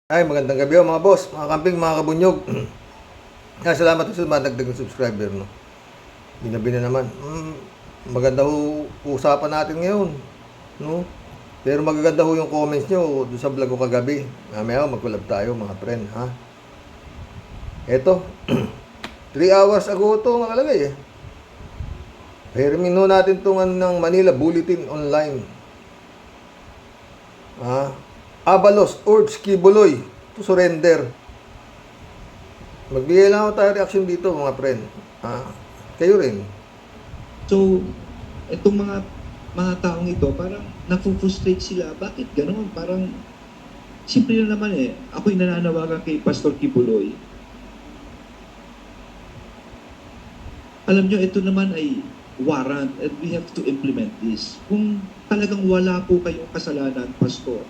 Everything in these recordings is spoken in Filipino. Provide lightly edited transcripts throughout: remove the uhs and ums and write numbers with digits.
Ay, magandang gabi mga boss, mga kamping, mga kabunyog. Salamat sa mga dagdag na subscriber, no. Binabi na naman. Maganda ho usapan natin ngayon, no. Pero magaganda ho yung comments nyo doon sa vlog ko kagabi. Mamaya mag-collab tayo mga friend, ha. Eto, 3 hours ago ito nakalagay eh. Pahiramin ho natin itong ng Manila Bulletin Online. Abalos urge Kibuloy to surrender. Magbigay lang ako tayo reaction dito mga friend. Kayo rin. So, itong mga taong ito, parang nafu-frustrate sila. Bakit ganoon? Parang, simple lang naman eh. Ako'y nananawagan kay Pastor Kibuloy. Alam nyo, ito naman ay warrant and we have to implement this. Kung talagang wala po kayong kasalanan, Pastor,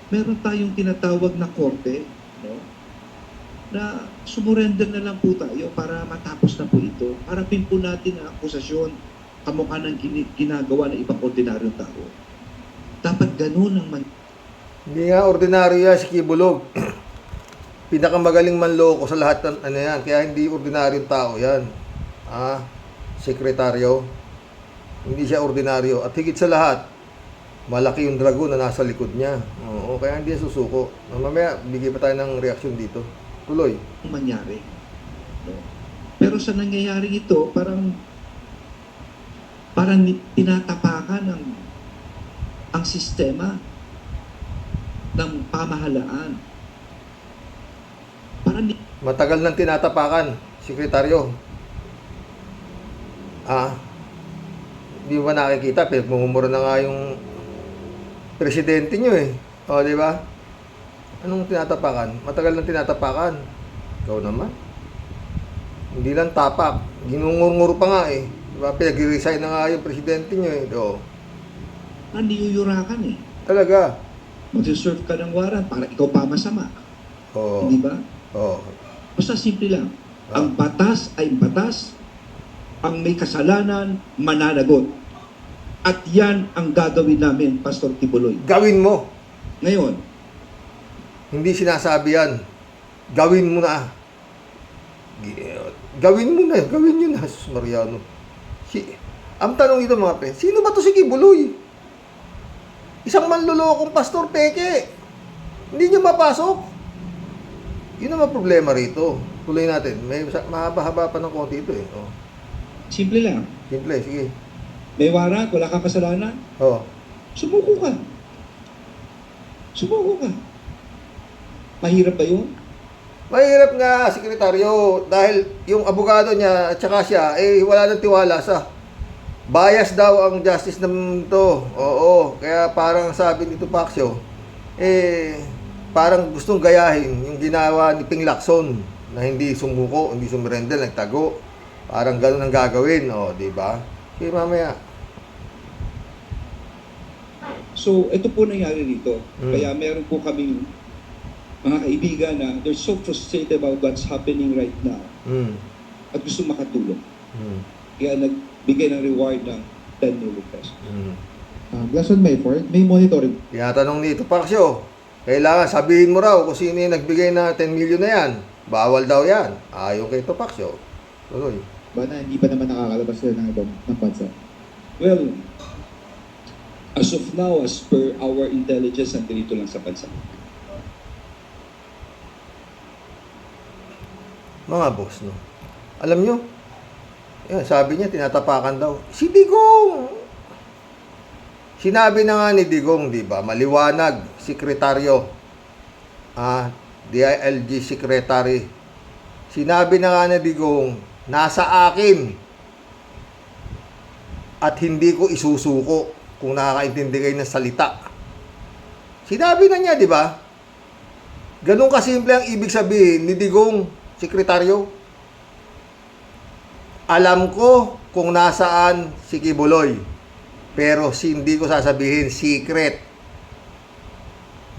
meron tayong tinatawag na korte, no? Na sumurrender na lang po tayo para matapos na po ito. Harapin po natin ang akusasyon kamukha ng ginagawa ng ibang ordinaryong tao. Dapat ganun ang Hindi nga ordinaryo yan si Kibulog. Pinakamagaling manloko sa lahat ng ano yan. Kaya hindi ordinaryong tao yan. Sekretaryo. Hindi siya ordinaryo. At higit sa lahat, malaki yung dragon na nasa likod niya. Oo, kaya hindi susuko. Mamaya, bigay pa tayo ng reaksyon dito. Tuloy. mangyari. No? Pero sa nangyayari ito, parang tinatapakan ang sistema ng pamahalaan. Matagal nang tinatapakan, sekretaryo. Hindi ba nakikita? Pinagmumura na nga yung presidente nyo eh. O, di ba? Anong tinatapakan? Matagal nang tinatapakan. Ikaw naman. Hindi lang tapak. Ginungur-ngur pa nga eh. Di ba? Pinag-resign na nga yung presidente nyo eh. O. Niyuyurakan eh. Talaga. Magsiserve ka ng warrant para ikaw pa masama. O. Hindi ba? O. Basta simple lang. Ang batas ay batas. Ang may kasalanan, mananagot. At yan ang gagawin namin, Pastor Kibuloy. Gawin mo. Ngayon, Hindi sinasabi yan. Gawin mo na. Gawin mo na. Gawin nyo na. Jesus Mariano. Ang tanong ito mga pre, sino ba to si Kibuloy? Isang manlulokong pastor peke. Hindi nyo mapasok. Yun ang problema rito. Tuloy natin. May mahaba-haba pa ng konti ito eh. Oh. simple lang. Simple, sige. May warrant, wala kang kasalanan, Oh. sumuko ka. Sumuko ka. Mahirap ba yun? Mahirap nga, sekretaryo, dahil yung abogado niya at saka siya, wala nang tiwala sa bias daw ang justice naman to. Oo, kaya parang sabi nito Paxio, parang gustong gayahin yung ginawa ni Ping Lacson na hindi sumuko, hindi sumurrender, nagtago. Parang gano'n ang gagawin, di ba? Sige, mamaya. So, ito po nangyari dito. Kaya meron po kaming mga kaibigan na they're so frustrated about what's happening right now. At gusto makatulong. Kaya nagbigay ng reward ng 10 million pesos. Last on May 4, may monitoring. Tinatanong nito, Paxio, kailangan sabihin mo raw kung sino yung nagbigay na 10 million na yan. Bawal daw yan. Ayaw kay ito, Paxio. Tuloy. Ba na hindi pa naman nakakalabas sila ng bansa? Well, as of now, as per our intelligence, nandito lang sa bansa. Mga boss, no? Alam nyo, sabi niya, tinatapakan daw. Si Digong! Sinabi na nga ni Digong, di ba? Maliwanag, sekretaryo. DILG secretary. Sinabi na nga ni Digong, nasa akin. At hindi ko isusuko kung nakakaintindi kayo ng salita. Sinabi na niya, di ba? Ganun kasimple ang ibig sabihin ni Digong, sekretaryo. Alam ko kung nasaan si Kibuloy. Pero hindi ko sasabihin, secret.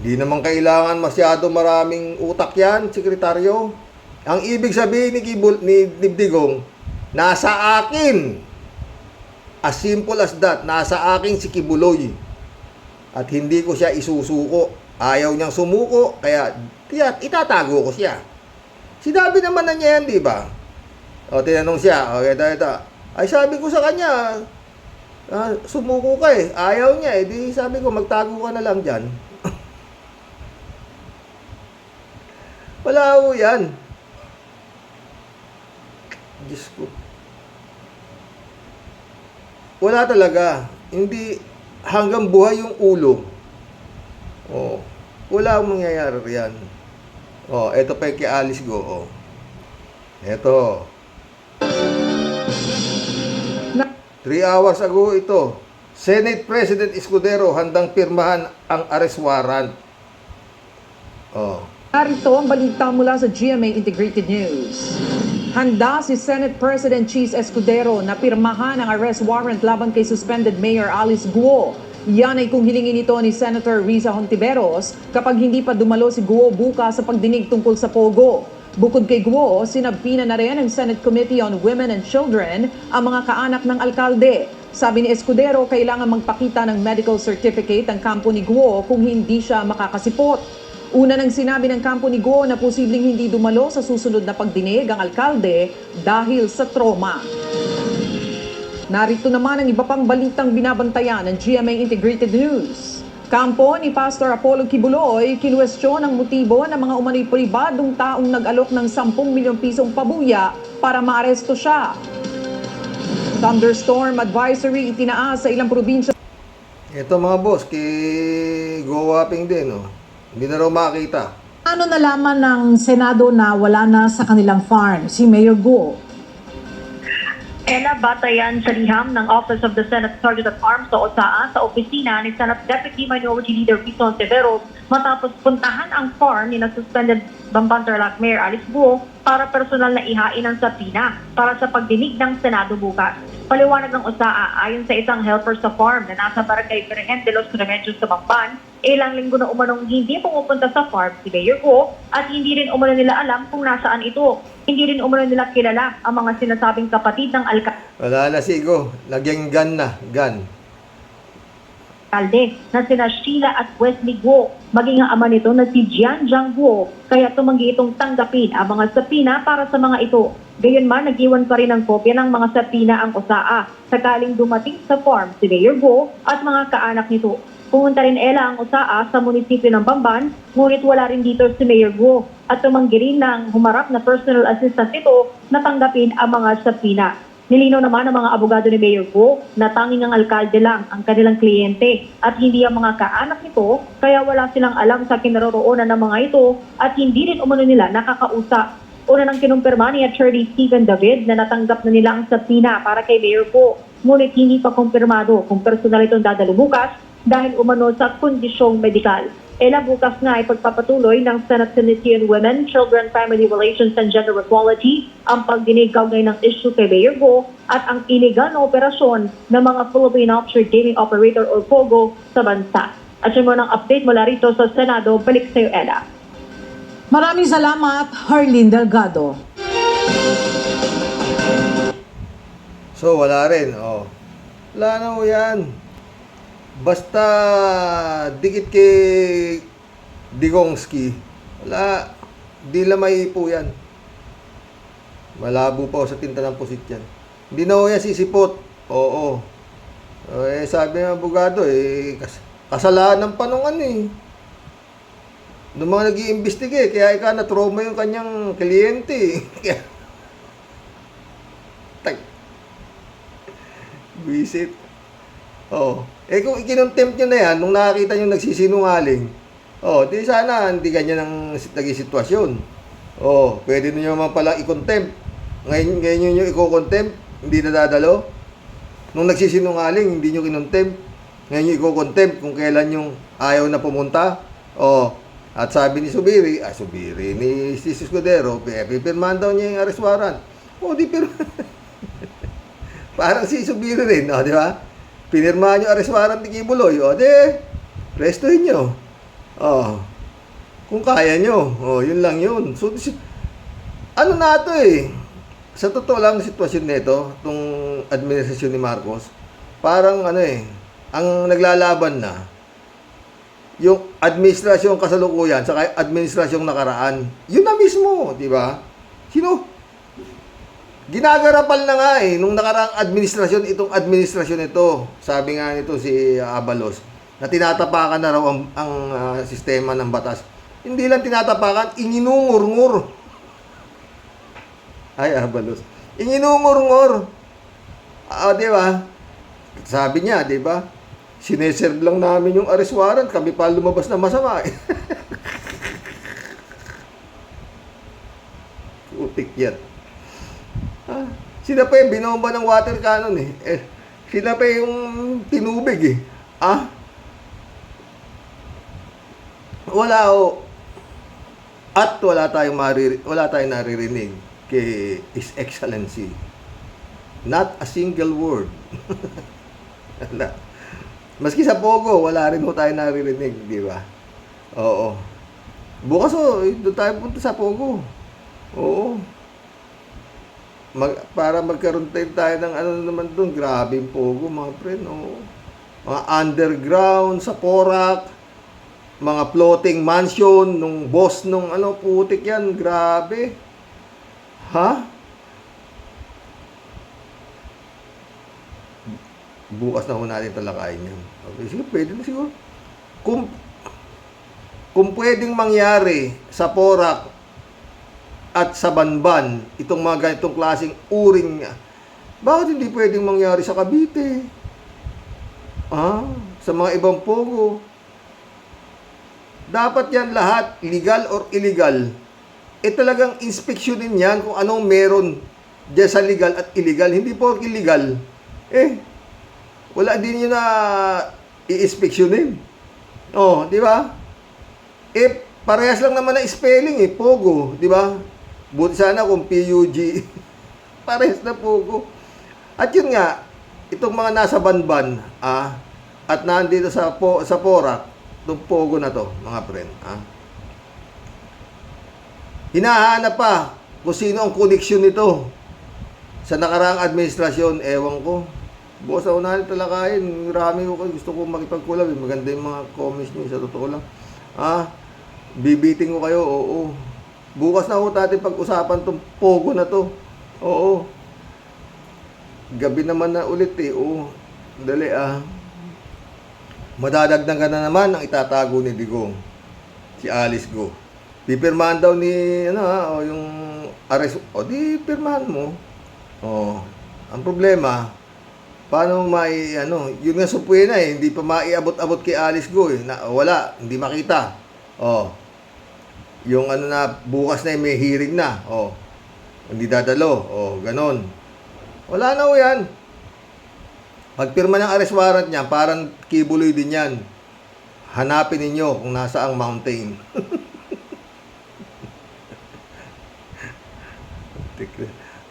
Di naman kailangan masyado maraming utak yan, sekretaryo. Ang ibig sabihin ni Digong, nasa akin. As simple as that, nasa akin si Kibuloy. At hindi ko siya isusuko Ayaw niyang sumuko, kaya itatago ko siya. Sinabi naman na niya yan, di ba? O, tinanong siya, o, ito. Ay, sabi ko sa kanya, sumuko ka eh. Ayaw niya eh. Di sabi ko, magtago ka na lang dyan. Wala ho yan. Diyos ko. Wala talaga. Hindi, hanggang buhay yung ulo. Oh, wala akong mangyayari yan. Oh, eto pa yung kay Alice Go. Oh. Eto. 3 hours ago ito. Senate President Escudero handang pirmahan ang arrest warrant. Oh. Narito ang balita mula sa GMA Integrated News. Handa si Senate President Cheese Escudero na pirmahan ang arrest warrant laban kay suspended Mayor Alice Guo. Yan ay kung hilingin ito ni Senator Riza Hontiveros kapag hindi pa dumalo si Guo bukas sa pagdinig tungkol sa Pogo. Bukod kay Guo, sinabina na rin ng Senate Committee on Women and Children ang mga kaanak ng alkalde. Sabi ni Escudero, kailangan magpakita ng medical certificate ang kampo ni Guo kung hindi siya makakasipot. Una nang sinabi ng kampo ni Guo na posibleng hindi dumalo sa susunod na pagdinig ang alkalde dahil sa trauma. Narito naman ang iba pang balitang binabantayan ng GMA Integrated News. Kampo ni Pastor Apollo Kibuloy kinuwestiyon ang motibo ng mga umano'y pribadong taong nag-alok ng 10 milyong pisong pabuya para maaresto siya. Thunderstorm advisory itinaas sa ilang probinsya. Ito mga boss, kay Go Waping din, oh. Hindi na raw makita. Ano nalaman ng Senado na wala na sa kanilang farm si Mayor Guo? Ella, batayan sa liham ng Office of the Senate Sergeant at Arms sa OSAA sa opisina ni Senate Deputy Minority Leader Pito Ontiveros matapos puntahan ang farm ni na suspended Bamban Tarlac Mayor Alice Guo para personal na ihain ang sapina para sa pagdinig ng Senado bukas. Paliwanag ng OSAA, ayon sa isang helper sa farm na nasa Barangay Virgen de los Remedios sa Bamban, ilang linggo na umanong hindi pumupunta sa farm si Mayor Guo at hindi rin umano nila alam kung nasaan ito. Hindi rin umano nila kilala ang mga sinasabing kapatid ng Wala na si Go. Lagyang gun na. Gun. alkalde na sina Sheila at Wesley Guo, maging ang ama nito na si Jian Jiang Guo, kaya tumanggi itong tanggapin ang mga sapina para sa mga ito. Gayunman, nag-iwan pa rin ng kopya ng mga sapina ang OSAA sakaling dumating sa farm si Mayor Guo at mga kaanak nito. Pumunta rin ang OSAA sa munisipyo ng Bamban, ngunit wala rin dito si Mayor Guo at tumanggi rin ng humarap na personal assistant nito na tanggapin ang mga sapina. Nilinaw naman ng mga abogado ni Mayor Guo na tanging ang alkalde lang ang kanilang kliyente at hindi ang mga kaanak nito, kaya wala silang alam sa kinaroroonan ng mga ito at hindi rin umano nila nakakausap. Una nang kinumpirma ni Attorney Stephen David na natanggap na nila ang sapina para kay Mayor Guo, ngunit hindi pa kumpirmado kung personal itong dadalo bukas dahil umano sa kondisyong medikal. Bukas nga ay pagpapatuloy ng Senate Committee on Women, Children, Family Relations and Gender Equality ang pagdinig kaugnay ng issue kay Mayor Guo at ang iligal na operasyon ng mga Philippine Offshore Gaming Operator or POGO sa bansa. At yun mo ng update mula rito sa Senado, balik sa iyo, Ella. Maraming salamat, Harleen Delgado. So, wala rin. Oh. Wala na ho yan. Basta dikit kay Digongski, wala, di lamay po yan. Malabo pa sa tinta ng pusit yan. Hindi na ho yan sisipot. Oo. Sabi ng abogado, kasalanan ng panungan eh. Nung mga nag-iimbestige, kaya ika na-trauma yung kanyang kliyente. Visit. Oh. Kung ikinontempt nyo na yan, nung nakakita nyo nagsisinungaling, di sana hindi ganyan ang naging sitwasyon. Pwede nyo naman pala i-contempt. Ngayon nyo i-contempt, hindi nadadalo. Nung nagsisinungaling, hindi nyo kinontempt. Ngayon nyo i-contempt kung kailan yung ayaw na pumunta. At sabi ni Subiri, ni Sis Escudero, pipirmahan daw niya yung arrest warrant. Di pirma. Parang si Subiri rin, di ba? Pinirmahan nyo arrest warrant ni Kibuloy, restuhin nyo. Kung kaya nyo, yun lang yun. So, ano na ito sa totoo lang sitwasyon nito, itong administrasyon ni Marcos, parang ang naglalaban na, yung administrasyong kasalukuyan sa administrasyong nakaraan. Yun na mismo, di ba? Sino? Ginagarapan na nga nung nakaraang administrasyon, itong administrasyon ito. Sabi nga nito si Abalos, na tinatapakan na raw ang sistema ng batas. Hindi lang tinatapakan, ininungur-ngur. Ay, Abalos. Ininungur-ngur. Di ba? Sabi niya, di ba? Sineserve lang namin yung arrest warrant, kami pa lumabas na masama. Putik yan. Sila pa yung binomba ng water cannon sila pa yung tinubig Wala at wala tayong naririnig kay His Excellency. Not a single word. Wala. Maski sa Pogo, wala rin tayo naririnig, di ba? Oo. Bukas doon tayo punta sa Pogo. Oo. Para magkaroon tayo ng ano naman doon, grabe yung Pogo, mga friend. Oo. Mga underground, sa Porac, mga floating mansion, nung boss nung putik yan, grabe. Ha? Bukas na natin talakayin yan. Okay, sige, pwede na siguro. Kung pwedeng mangyari sa Porac at sa Banban, itong mga ganitong klaseng uring, bakit hindi pwedeng mangyari sa Cavite? Sa mga ibang Pogo. Dapat yan lahat, legal or illegal, talagang inspeksyonin yan kung anong meron dyan sa legal at illegal. Hindi po illegal. Wala din yun na i-inspeksyonin. Di ba? Parehas lang naman na spelling Pogo, di ba? Buti sana kung PUG. Parehas na Pogo. At yun nga, itong mga nasa Banban, at nandito sa Porac, itong Pogo na to, mga friend, hinahanap pa kung sino ang koneksyon nito sa nakaraang administrasyon, ewan ko. Bukas na unahin talakayin. Marami ko gusto ko makipagkulab. Maganda yung mga comments nyo, sa totoo lang. Bibiting ko kayo, oo. Bukas na natin pag-usapan tong Pogo na to. Oo. Gabi naman na ulit oo. Dali Madadagdagan na naman ang itatago ni Digong. Si Alice Go. Pipirmahan daw ni, yung arrest. Di pirmahan mo. Ang problema, paano yun nga supuin na hindi pa maiabot-abot kay Alice Go wala, hindi makita. Yung na, bukas na may hearing na. Hindi dadalo. Ganon. Wala na yan. Pagpirma ng arrest warrant niya, parang kibuloy din yan. Hanapin ninyo kung nasa ang mountain.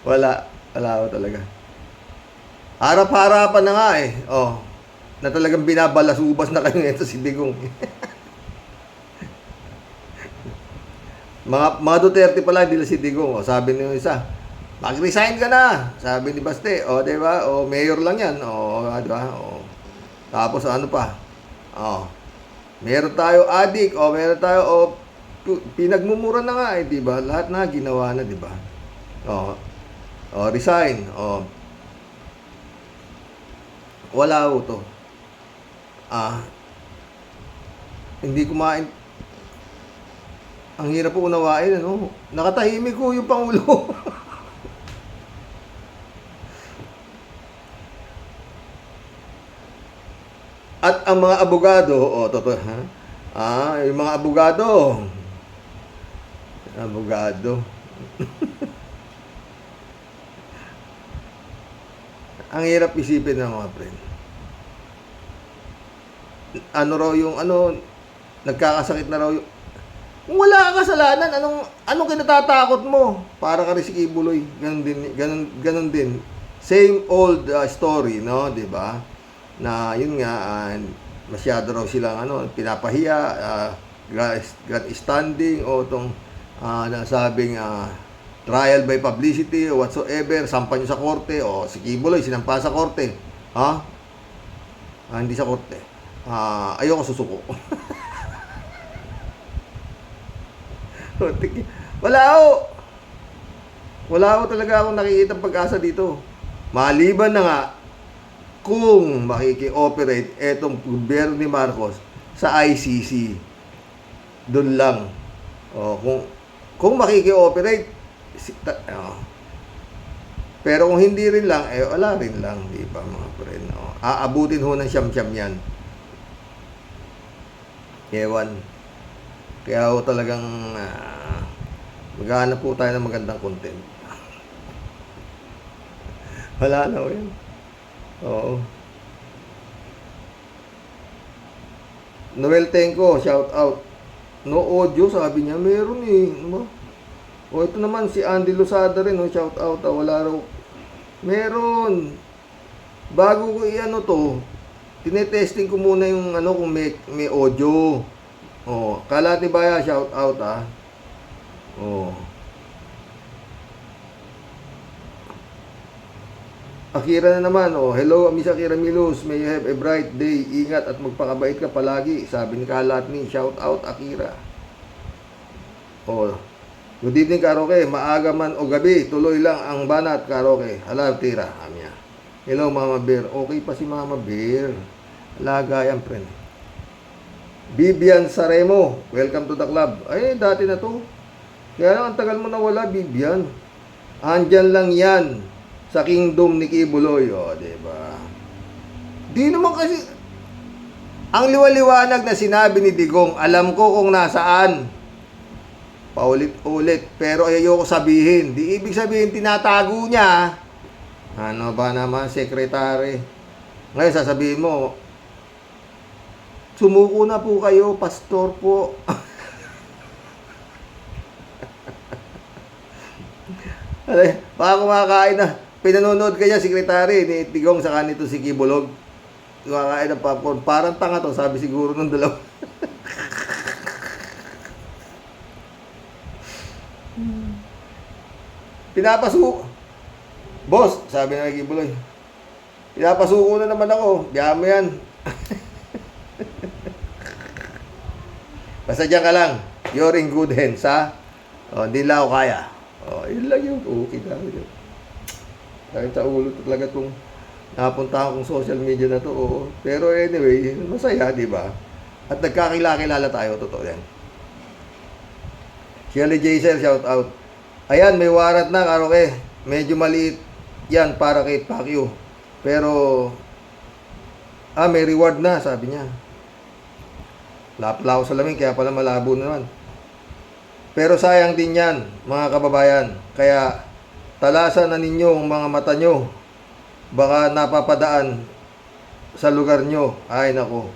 Wala talaga. Harap-harapan na nga na talagang binabalasubas na kayo nito si Digong. mga Duterte pala, hindi lang si Digong. Sabi niyo isa, mag-resign ka na. Sabi ni Baste, diba? Mayor lang yan. Diba? Tapos ano pa? Meron tayo adik, meron tayo, pinagmumura na nga diba? Lahat na ginawa na, diba? Resign, wala to. Hindi kumain. Ang hirap po unawain, nakatahimik ko yung Pangulo. At ang mga abogado, totoo, yung mga abogado. Ang hirap isipin ng mga friend. Nagkakasakit na raw yung, kung wala kang kasalanan, anong kinatatakot mo? Para ka rin si Kibuloy. Ganon din. Same old story, no? Diba? Na yun nga, masyado raw silang pinapahiya, grandstanding, itong nasabing trial by publicity o whatsoever, sampan nyo sa korte, si Kibuloy sinampa sa korte. Hindi sa korte. Ayoko susuko. Wala ho. Wala ho talaga akong nakikita pag-asa dito. Maliban na nga kung makiki-operate etong gobyerno ni Marcos sa ICC. Doon lang. Kung makiki-operate, pero kung hindi rin lang, wala rin lang, di ba mga friend? Aabutin ho ng siyam-siyam yan. Ewan. Kaya ho talagang maghahanap po tayo ng magandang content. Wala na ho yan. Oo. Noel Tenko, shout out. No audio, sabi niya. Meron eh. Ano ba? Ito naman si Andy Losada rin. Shout out. Wala raw. Meron. Bago ko i-ano to, tinetesting ko muna yung kung may audio. Kalatibaya, shout out Akira na naman, hello Miss Akira Milus, may you have a bright day, ingat at magpakabait ka palagi, sabi ni Kalatni, shout out Akira. Good evening karaoke, maaga man o gabi, tuloy lang ang banat karaoke, hala tira, amya. Hello Mama Bear, okay pa si Mama Bear, alaga yan friend. Bibian Saremo, welcome to the club. Ay, dati na to. Kaya lang, ang tagal mo nawala, Bibian. Andyan lang yan sa kingdom ni Kibuloy. Diba? Di naman kasi, ang liwaliwanag na sinabi ni Digong, alam ko kung nasaan. Paulit-ulit, pero ayoko sabihin. Di ibig sabihin, tinatago niya. Ano ba naman, sekretary? Ngayon, sasabihin mo, sumuko na po kayo, pastor po. Baka kumakain na. Pinanonood kanya, sekretary ni Tigong sa kanito si Kibulog. Kumakain ng popcorn. Parang tanga to, sabi siguro ng dalawa. Pinapasuko. Boss, sabi na kay Kibuloy. Pinapasuko na naman ako. Biyahan mo yan. Basta dyan ka lang. You're in good hands, ha? Hindi lang ako kaya. Yun lang yun. Okay na yun. Dahil sa ulo talaga itong napunta akong social media na to. Pero anyway, masaya, di ba? At nagkakilala tayo. Totoo yan. Shirley Jaisel, shout out. Ayan, may warrant na, karaoke. Medyo maliit yan para kay Pacquiao. Pero, may reward na, sabi niya. Lapla ko sa lamin, kaya pala malabo naman. Pero sayang din yan, mga kababayan. Kaya, talasan na ninyo ang mga mata nyo. Baka napapadaan sa lugar nyo. Ay, nako.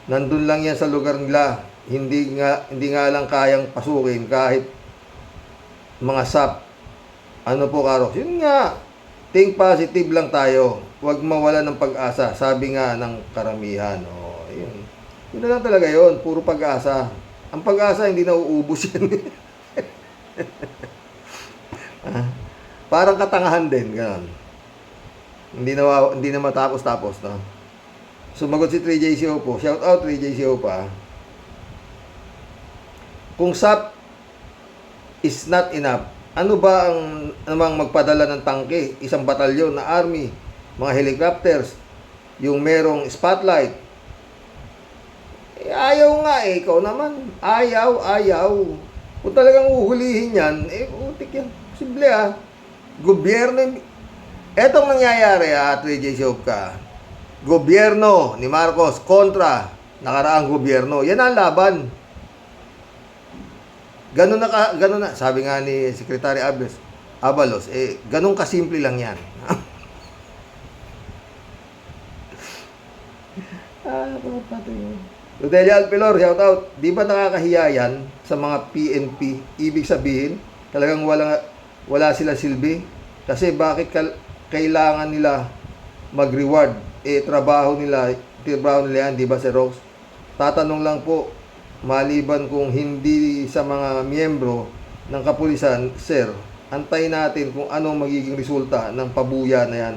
Nandun lang yan sa lugar nila. Hindi nga lang kayang pasukin kahit mga sap. Ano po, Karo? Yun nga. Think positive lang tayo. Huwag mawala ng pag-asa. Sabi nga ng karamihan. Yun. Yun na lang talaga yun. Puro pag-asa. Ang pag-asa hindi nauubos yan. Parang katangahan din. Ganun. Hindi na matapos-tapos. No? Sumagot si 3JC Opo. Shout out 3JC Opo. Kung SAP is not enough, ano ba ang namang magpadala ng tangke, isang batalyon na army, mga helicopters, yung merong spotlight? Ayaw nga ikaw naman. Ayaw. Kung talagang uhulihin yan, utik yan. Simple Gobyerno, etong nangyayari 3J Siopka, gobyerno ni Marcos kontra nakaraang gobyerno, yan ang laban. Ganun na, sabi nga ni Secretary Abalos, ganun kasimple lang yan. Rodelia Alpilor, shout out. Di ba nakakahiya yan sa mga PNP? Ibig sabihin, talagang wala sila silbi. Kasi bakit kailangan nila mag-reward? Trabaho nila yan, di ba, Sir Rox? Tatanong lang po, maliban kung hindi sa mga miyembro ng kapulisan, Sir, antayin natin kung anong magiging resulta ng pabuya na yan.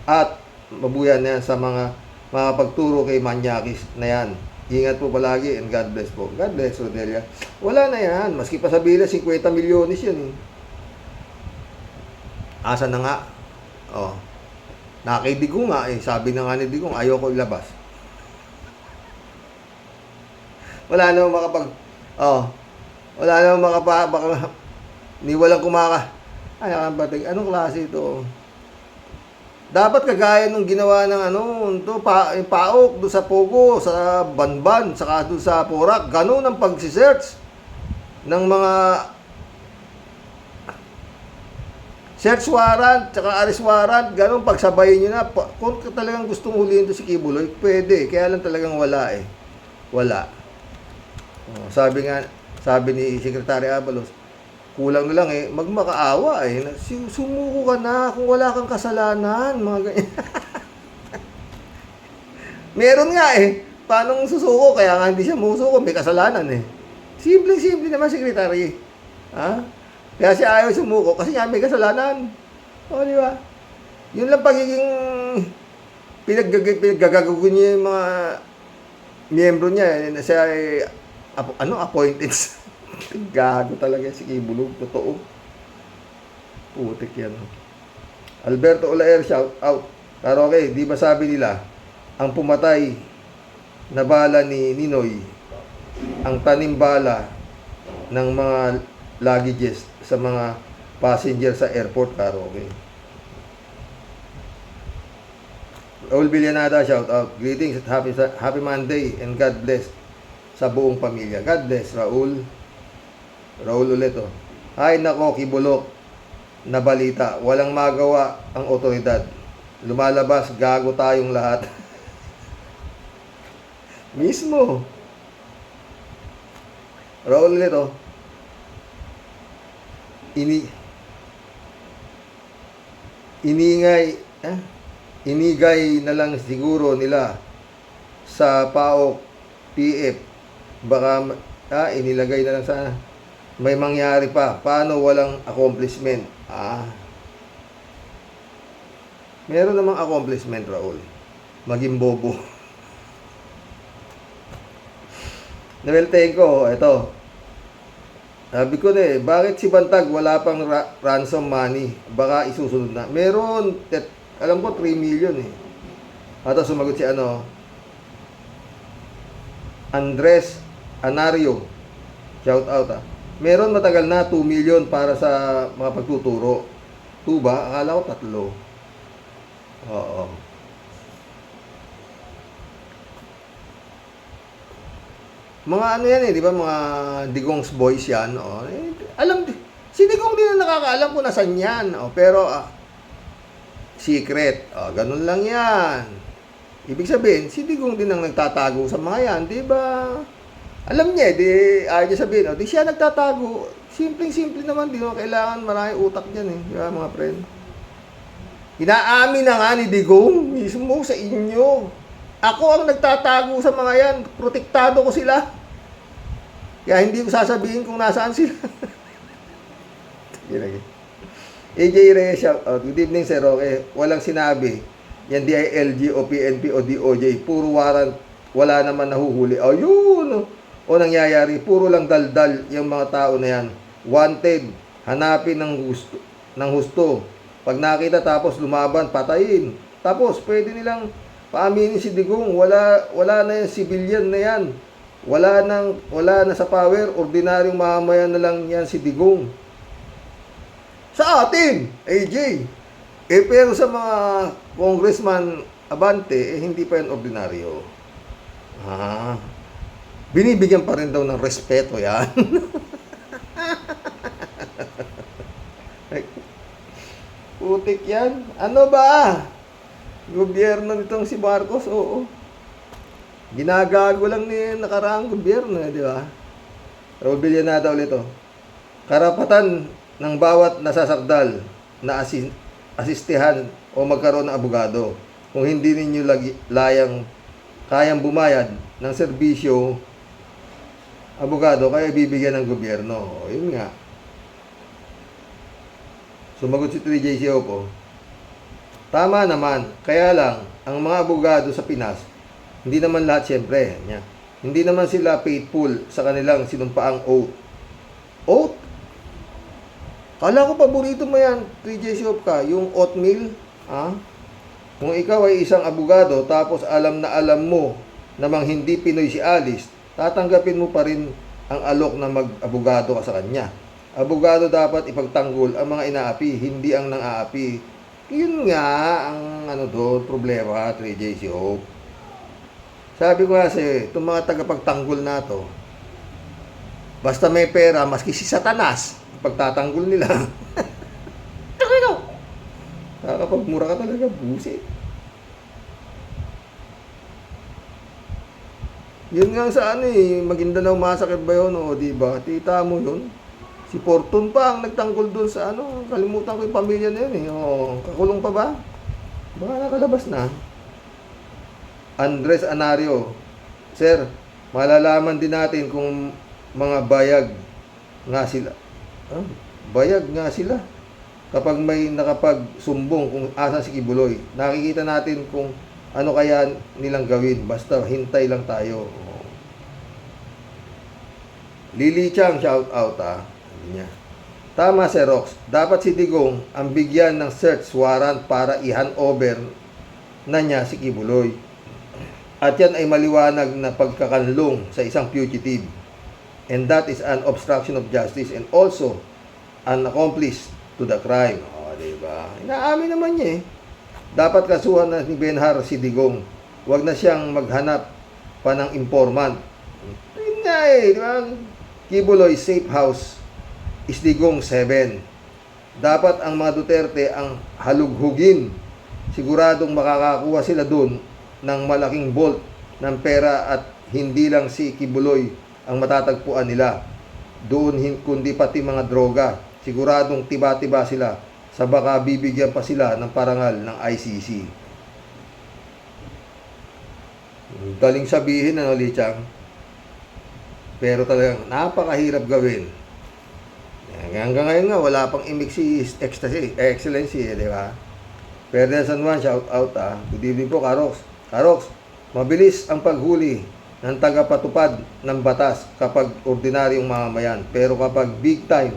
At mabuya na yan sa mga pagturo kay Manyakis na yan. Ingat po palagi and God bless po. God bless, Rodelia. Wala na yan. Maski pa sa bilas, 50 milyones yan eh. Asa na nga? Oh. Nakay Digong nga eh. Sabi na nga ni Digong, ayaw ko ilabas. Wala namang makapag... Oh. Wala namang baka, ni walang kumaka. Ay, nakabatig. Anong klase ito? Dapat kagaya nung ginawa ng yung paok doon sa Pogo, sa Banban, saka doon sa Porac. Ganun ang pag-search ng mga search warrant, saka arrest warrant. Ganun, pagsabayin nyo na. Kung talagang gustong huliin to si Kibuloy, pwede. Kaya lang talagang wala eh. Wala. Oh, sabi ni Secretary Abalos, kulang na lang eh, magmakaawa eh. Sumuko ka na kung wala kang kasalanan, mga ganyan. Meron nga eh. Paano susuko? Kaya nga hindi siya musuko, may kasalanan eh. Simple naman, Secretary. Ha? Kaya siya ayaw sumuko kasi nga may kasalanan. O, di ba? Yun lang pagiging pinaggagagugo niya yung mga miyembro niya. Siya ay, appointed. Gago talaga si Kibulog, totoo. Putik yan. Alberto Olaer, shout out. Pero okay, di ba sabi nila, ang pumatay na bala ni Ninoy, ang tanim bala ng mga luggages sa mga passenger sa airport, karaoke. Raul Villanada, shout out. Greetings at happy Monday and God bless sa buong pamilya. God bless, Raul. Raul ulit oh. Ay nako, Kibulok na balita. Walang magawa ang otoridad. Lumalabas, gago tayong lahat. Mismo. Raul ulit oh. Inigay na lang siguro nila sa PAOK PF. Baka inilagay na lang sana. May mangyari pa. Paano walang accomplishment? Meron namang accomplishment, Raul. Maging bobo. Nameltenko, ito. Sabi ko na bakit si Bantag wala pang ransom money? Baka isusunod na. Meron, alam ko 3 million eh. At sumagot si Andres Anario. Shout out Meron matagal na 2 million para sa mga pagtuturo. 2 ba? Akala ko 3. Oo. Mga yan di ba? Mga Digong's boys yan. Si Digong din na nakakaalam kung nasan yan. Pero, secret. Ganun lang yan. Ibig sabihin, si Digong din ang nagtatago sa mga yan, di ba? Alam niya, ayaw niya sabihin, di siya nagtatago. Simpleng-simple naman, di mo kailangan maraming utak dyan di ba mga friend? Inaamin na nga ni Digong mismo sa inyo. Ako ang nagtatago sa mga yan. Protektado ko sila. Kaya hindi ko sasabihin kung nasaan sila. AJ Reyes, shout out. Good evening, Sir Roque. Walang sinabi. Yan DILG o PNP o DOJ. Puro warrant. Wala naman nahuhuli. Ayun. O nangyayari. Puro lang daldal yung mga tao na yan. Wanted. Hanapin ng husto. Pag nakita tapos lumaban, patayin. Tapos pwede nilang paaminin si Digong. Wala na yung civilian na yan. Wala na sa power. Ordinaryong mamamayan na lang yan si Digong. Sa atin, AJ. Pero sa mga congressman abante, hindi pa yan ordinaryo. Binibigyan pa rin daw ng respeto yan. Putik yan. Ano ba? Gobyerno nitong si Marcos, oo. Ginagago lang ni nakaraang gobyerno, di ba? Raul Villanada ulit Karapatan ng bawat nasasakdal na asistehan o magkaroon ng abogado. Kung hindi ninyo kayang bumayad ng serbisyo abogado, kaya bibigyan ng gobyerno. Yun nga. Sumagot si 3JC Opo. Tama naman. Kaya lang, ang mga abogado sa Pinas, hindi naman lahat siyempre. Hindi naman sila faithful sa kanilang sinumpaang oath. Oath? Kala ko paborito mo yan, 3J Siopka, yung oatmeal. Ha? Kung ikaw ay isang abogado, tapos alam na alam mo namang hindi Pinoy si Alice, tatanggapin mo pa rin ang alok na mag-abogado ka sa kanya. Abogado dapat ipagtanggol ang mga inaapi, hindi ang nang-aapi. Yun nga ang problema, 3J Siop. Sabi ko kasi, itong mga tagapagtanggol na to, basta may pera, maski si Satanas, pagtatanggol nila. Nakakapagmura ka talaga, busit. Yun nga sa Maguindanao Massacre ba yun, o diba? Tita mo yun. Si Fortune pa ang nagtanggol doon sa kalimutan ko yung pamilya na yun kakulong pa ba? Baka nakalabas na. Andres Anario, Sir, malalaman din natin kung mga bayag nga sila. Bayag nga sila. Kapag may nakapagsumbong kung asan si Kibuloy, nakikita natin kung ano kaya nilang gawin. Basta hintay lang tayo. Lily Chang, shout out Sabi niya. Tama, Sir Rox. Dapat si Digong ang bigyan ng search warrant para i-hand over na niya si Kibuloy. At yan ay maliwanag na pagkakanlong sa isang fugitive. And that is an obstruction of justice and also an accomplice to the crime. Diba? Inaamin naman niya Dapat kasuhan na ni Benhar si Digong. Huwag na siyang maghanap pa ng informant. Yun nga diba? Kibuloy safe house is Digong 7. Dapat ang mga Duterte ang halughugin. Siguradong makakakuha sila dun ng malaking bolt ng pera at hindi lang si Kibuloy ang matatagpuan nila. Doon kundi pati mga droga. Siguradong tiba-tiba sila sa baka bibigyan pa sila ng parangal ng ICC. Galing sabihin Lichang. Pero talagang napakahirap gawin. Hanggang ngayon nga wala pang imik si Excellency, di ba? Pero San Juan, shout out Good evening po, Karox. Karox, mabilis ang paghuli ng tagapatupad ng batas kapag ordinaryong mamamayan. Pero kapag big time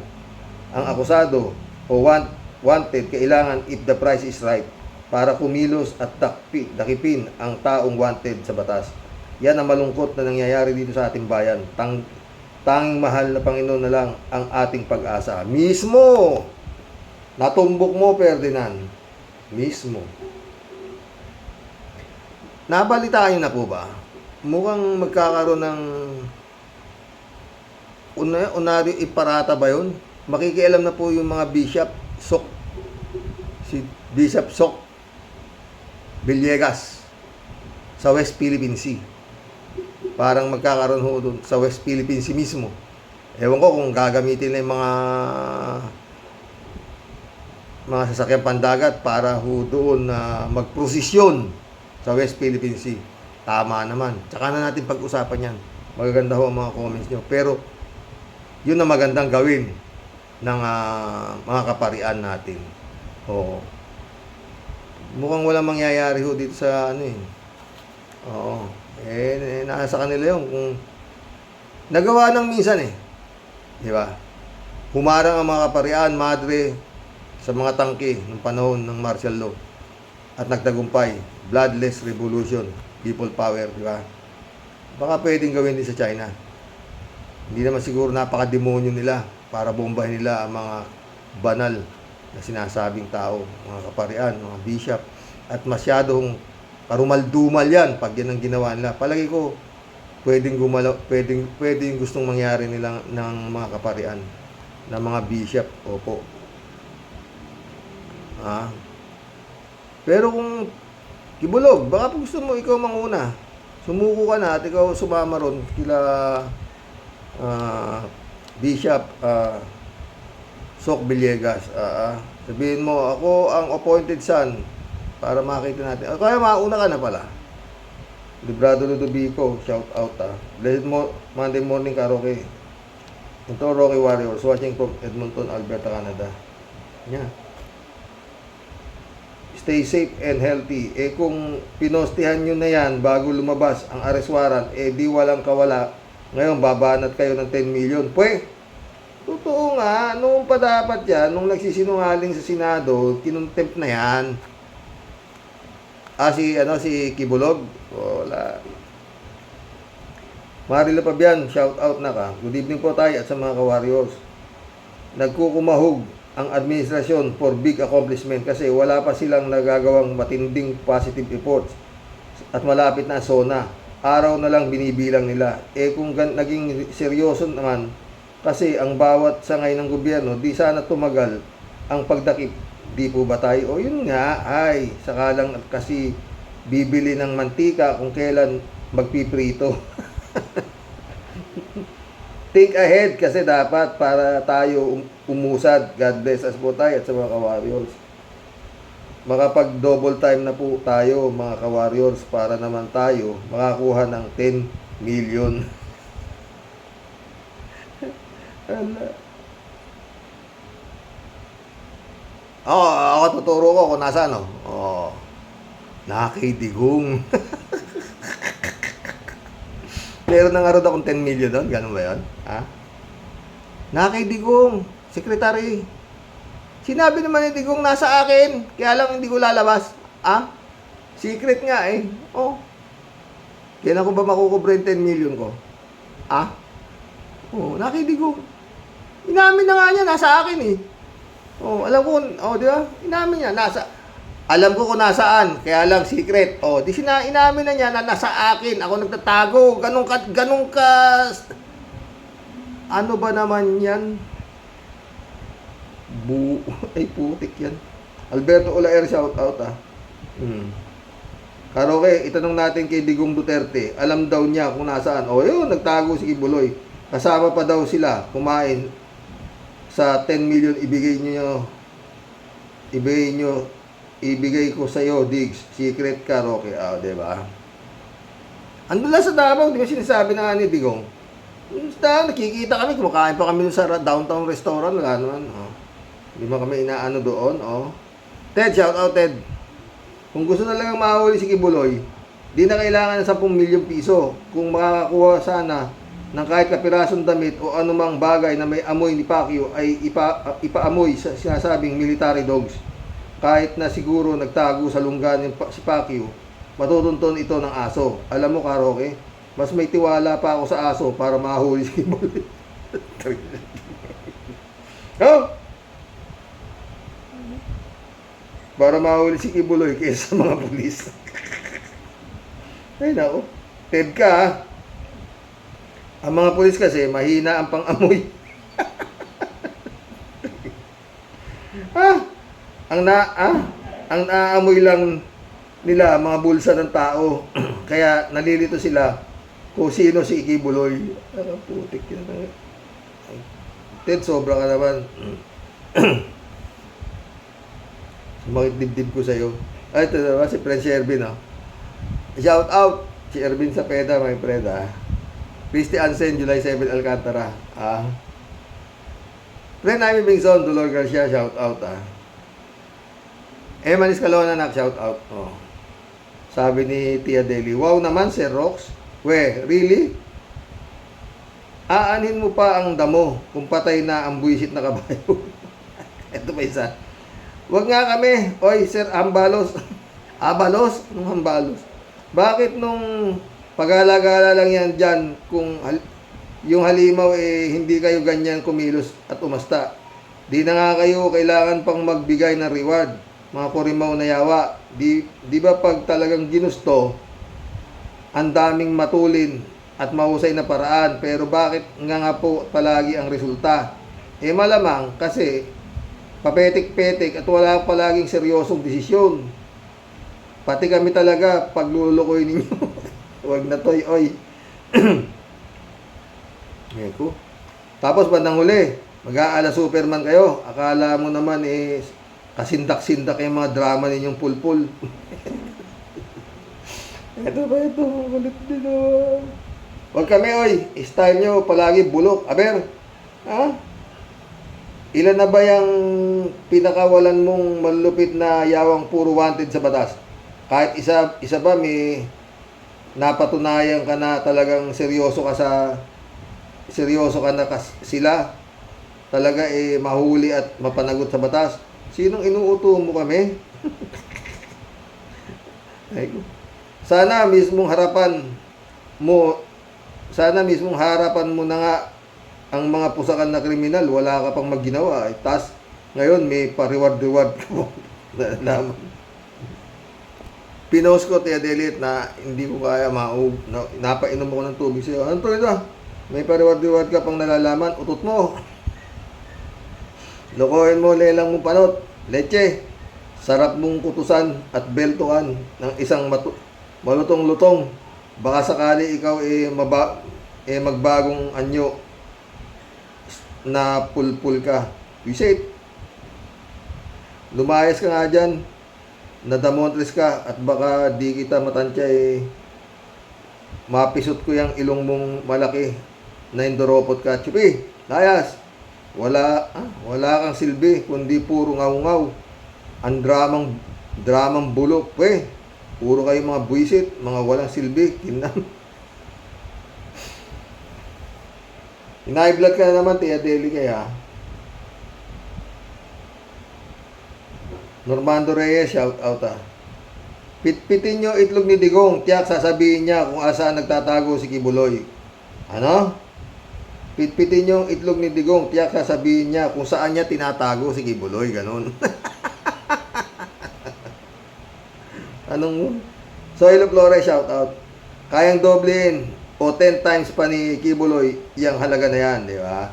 ang akusado o wanted, kailangan if the price is right para kumilos at dakipin ang taong wanted sa batas. Yan ang malungkot na nangyayari dito sa ating bayan. Tanging mahal na Panginoon na lang ang ating pag-asa. Mismo! Natumbok mo, Ferdinand. Mismo. Nabalitaan na po ba? Mukhang magkakaroon ng Unario Iparata ba yun? Makikialam na po yung mga Bishop Sok. Si Bishop Sok Villegas sa West Philippine Sea. Parang magkakaroon ho doon sa West Philippine Sea mismo. Ewan ko kung gagamitin na yung mga sasakyan pandagat para ho doon na magprosesyon sa West Philippine Sea. Tama naman. Tsaka na natin pag-usapan yan. Magaganda ho ang mga comments nyo. Pero, yun ang magandang gawin ng mga kaparian natin. Oo. Mukhang walang mangyayari ho dito sa Oo. Nasa kanila yun. Kung nagawa ng minsan Di ba? Humarang ang mga kaparian, madre, sa mga tangke ng panahon ng martial law. At nagtagumpay. Bloodless revolution. People power, di ba? Baka pwedeng gawin din sa China. Hindi naman siguro napaka-demonyo nila para bombahin nila ang mga banal na sinasabing tao, mga kaparian, mga bishop. At masyadong karumal-dumal yan pag yan ang ginawa nila. Palagi ko, pwedeng gustong mangyari nila ng mga kaparian, ng mga bishop. Opo. Pero kung Kibulog, baka gusto mo ikaw manguna. Sumuko ka na at ikaw sumama ron kila Bishop Sok Villegas. Sabihin mo, ako ang appointed son para makita natin. Kaya mauna ka na pala. Librado Ludovico, shout out Blessed Monday morning ka, Rocky. Ito, Rocky Warriors, watching from Edmonton, Alberta, Canada. Yeah. Stay safe and healthy. Kung pinostihan nyo na yan bago lumabas ang arrest warrant, di walang kawala. Ngayon, babanat kayo ng 10 million. Totoo nga, noong pa dapat yan, nung nagsisinungaling sa Senado, kinontempt na yan. Si Kibulog? Wala. Marilo Pabian, shout out na ka. Good evening po tayo at sa mga ka-warriors. Nagkukumahog ang administrasyon for big accomplishment kasi wala pa silang nagagawang matinding positive efforts at malapit na SONA. Araw na lang binibilang nila. Kung naging seryoso naman, kasi ang bawat sangay ng gobyerno, di sana tumagal ang pagdakip. Di po ba tayo? Yun nga, saka lang kasi bibili ng mantika kung kailan magpiprito. Think ahead kasi dapat para tayo umusad. God bless us po tayo at sa mga ka-warriors. Makapag double time na po tayo mga ka-warriors para naman tayo makakuha ng 10 million. Ako tuturo ko kung nasaan. Nakidigong. Meron na nga rin akong 10 million doon. Ganun ba yun? Nakidigong. Secretary. Sinabi naman ni Digong nasa akin. Kaya lang hindi ko lalabas. Secret nga eh. Kailan ko ba makukubre yung 10 million ko? Nakidigong. Inamin na nga niya. Nasa akin eh. Alam ko. Di ba? Inamin niya. Alam ko kung nasaan, kaya lang secret. Inamin na niya na nasa akin. Ako nagtatago. Ganun ka. Ano ba naman yan? Putik yan. Alberto Olaer, shout out Karoke, itanong natin kay Digong Duterte. Alam daw niya kung nasaan. Yun, nagtago si Kibuloy. Kasama pa daw sila kumain sa 10 million ibigay ko sa iyo, Diggs. Secret ka, Roque. Diba? Ando lang sa Davao, di ba sinasabi na nga ni Digong? Nakikita kami, kumakain pa kami sa downtown restaurant. Wala naman. Di ba kami inaano doon? Ted, shout out, Ted. Kung gusto na lang mahuli si Kibuloy, di na kailangan ng 10 milyong piso. Kung makakakuha sana ng kahit kapirasong damit o anumang bagay na may amoy ni Pacquiao ay ipaamoy sa sinasabing military dogs. Kahit na siguro nagtago sa lunggan si Pacquiao, matutunton ito ng aso. Alam mo, Karoke, mas may tiwala pa ako sa aso para mahuli si Kibuloy. Para mahuli si Kibuloy kaysa sa mga pulis. Ay nako, Ted ka. Ang mga pulis kasi mahina ang pang-amoy. Ang naamoy lang nila mga bulsa ng tao. Kaya nalilito sila kung sino si Kibuloy. Putik yan. Ted, sobra ka naman. Sumakit dibdib ko sa'yo. Ito naman si Prince Ervin. Shout out si Ervin Sapeda, my friend. Christy Ansen, July 7, Alcantara. Friend namin Bingson, Dolor Garcia, shout out. Eman Escalona, shout out. Sabi ni Tia Deli, wow naman, Sir Rox. Really? Aanin mo pa ang damo kung patay na ang buwisit na kabayo. Ito pa isa. Wag nga kami. Oy, Sir Hambalos. Abalos? Anong Hambalos? Bakit nung pag-alagala lang yan dyan kung yung halimaw hindi kayo ganyan kumilos at umasta? Di na nga kayo kailangan pang magbigay ng reward. Mga kurimaw na yawa. Di ba pag talagang ginusto, ang daming matulin at mahusay na paraan. Pero bakit nga po palagi ang resulta? Malamang kasi papetik-petik at wala palaging seryosong desisyon. Pati kami talaga paglulukoy ninyo. Huwag na toy, oy. Eko. Tapos bandang huli, mag-aala Superman kayo. Akala mo naman kasindak-sindak yung mga drama ninyong pulpul. Ito ba ito? Kulit dito. Huwag kami, oy. Style nyo palagi bulok. Aber, Ilan na ba yung pinakawalan mong malupit na yawang puro wanted sa batas? Kahit isa ba may napatunayan ka na talagang seryoso ka na sila talaga mahuli at mapanagot sa batas? Sinong inuuto mo kami? Ay, sana mismong harapan mo na nga ang mga pusakan na kriminal, wala ka pang magginawa. Tas ngayon may pa-reward ka mo. Nalaman. Pinost ko, Tia Delit, na hindi ko kaya napainom ako ng tubig sa'yo. Ano to ito? May pa-reward ka pang nalalaman, utot mo. Lokohin mo, lelang mo panot. Leche. Sarap mong kutusan at beltuan ng isang malutong-lutong. Baka sakali ikaw magbagong anyo na pulpul ka. Visit. Lumayas ka nga dyan. Nadamontres ka at baka di kita matansya mapisot ko yung ilong mong malaki na indoropot ka. Chupi, layas. Wala kang silbi kundi puro ngaw-ngaw. Ang dramang bulok. Puro kayo mga buisit, mga walang silbi. Kinam. Inaiblad ka na naman, Tia Deli kaya. Normando Reyes, shout out Pitpitin nyo itlog ni Digong, tiyak sasabihin niya kung asaan nagtatago si Kibuloy. Ano? Pitpitin nyo itlog ni Digong, tiyak sasabihin niya kung saan niya tinatago si Kibuloy, ganun. Anong? Soilo Flores, shout out. Kayang doblein o 10 times pa ni Kibuloy yung halaga na yan, di ba?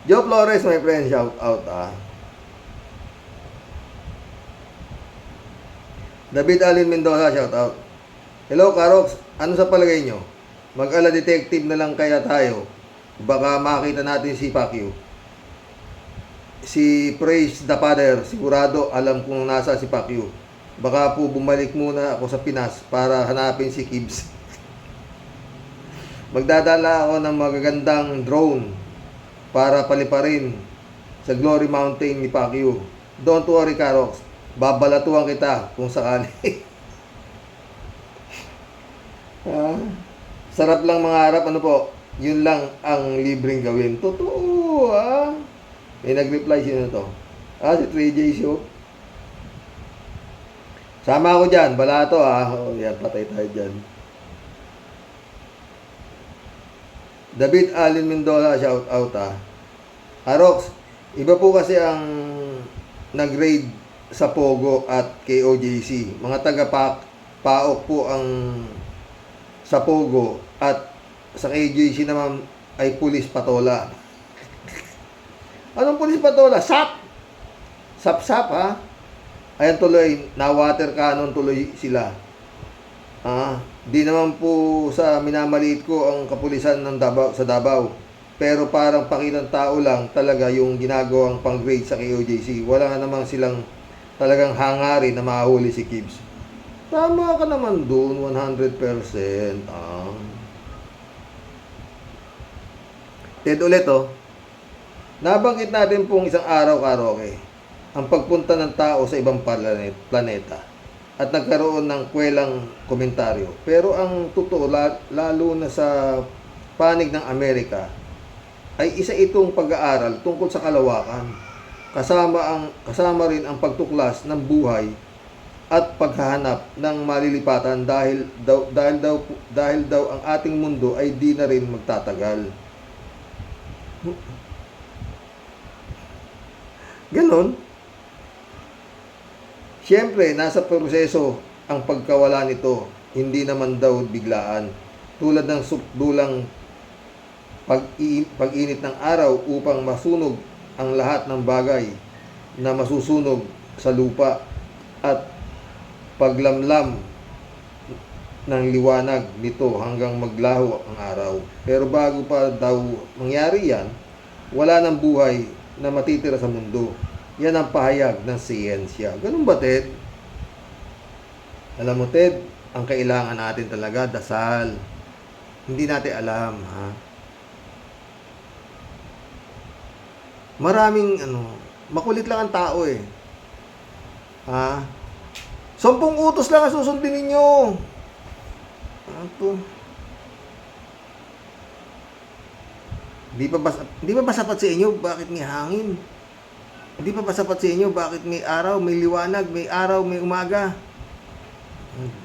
Joe Flores, my friend, shout out David Alin Mendoza, shout out. Hello, Karox. Ano sa palagay nyo? Mag-ala detective na lang kaya tayo. Baka makita natin si Pacquiao. Si Praise the Father, sigurado alam kung nasa si Pacquiao. Baka po bumalik muna ako sa Pinas para hanapin si Kibbs. Magdadala ako ng magagandang drone para paliparin sa Glory Mountain ni Pacquiao. Don't worry, Karox. Babalatuan kita kung sakali. Sarap lang mangarap, ano po? Yun lang ang libreng gawin. Totoo, May nag-reply, sino to? Si 3J Show. Sama ako dyan, balato yan, patay tayo dyan. David Alin Mendoza, shout out Arox, iba po kasi ang nag-raid sa Pogo at KOJC. Mga taga-paok po ang sa Pogo at sa KOJC naman ay pulis patola. Anong pulis patola? SAP! SAP, Ayan tuloy, na-water cannon tuloy sila. Di naman po sa minamaliit ko ang kapulisan ng sa Davao. Pero parang pakitang tao lang talaga yung ginagawang pang-grade sa KOJC. Wala nga naman silang talagang hangarin na mahuli si Kibbs. Tama ka naman doon, 100%. Ted ulit, nabanggit natin pong isang araw, Karoke, ang pagpunta ng tao sa ibang planeta at nagkaroon ng kwelang komentaryo. Pero ang totoo, lalo na sa panig ng Amerika, ay isa itong pag-aaral tungkol sa kalawakan. Kasama rin ang pagtuklas ng buhay at paghahanap ng malilipatan dahil daw ang ating mundo ay di na rin magtatagal. Ganon. Siyempre, nasa proseso ang pagkawala nito, hindi naman daw biglaan. Tulad ng subdulang pag-init ng araw upang masunog ang lahat ng bagay na masusunog sa lupa at paglamlam ng liwanag nito hanggang maglaho ang araw. Pero bago pa daw mangyari yan, wala nang buhay na matitira sa mundo. Yan ang pahayag ng siyensya. Ganun ba, Ted? Alam mo, Ted, ang kailangan natin talaga, dasal. Hindi natin alam, Maraming, makulit lang ang tao eh. Ha? 10 utos lang ang susundin ninyo. Ano to? Di pa ba sapat sa inyo? Bakit may hangin? Di pa ba sapat sa inyo? Bakit may araw, may liwanag, may araw, may umaga?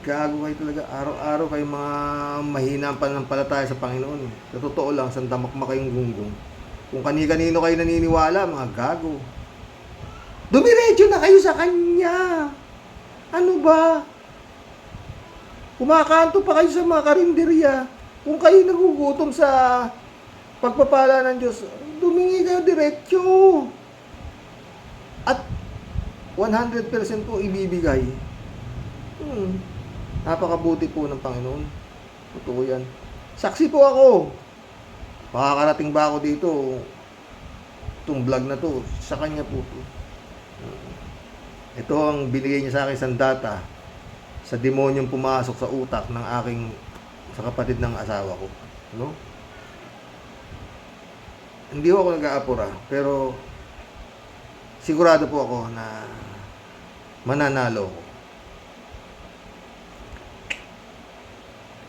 Gago kayo talaga. Araw-araw kayo mga mahinang pananampalataya sa Panginoon. Sa totoo lang, sandamakma kayong gunggong. Kung kani-kanino kayo naniniwala, mga gago. Dumiretso na kayo sa Kanya. Ano ba? Kumakanto pa kayo sa mga karinderya. Kung kayo nagugutom sa pagpapala ng Diyos, dumingi kayo diretso. At 100% po ibibigay. Napakabuti po ng Panginoon. Totoo yan. Saksi po ako. Makakarating ba ako dito? Itong vlog na to, sa Kanya po to. Ito ang binigay niya sa akin sandata sa demonyong pumasok sa utak ng sa kapatid ng asawa ko. No? Hindi ako nag-aapura, pero sigurado po ako na mananalo ko.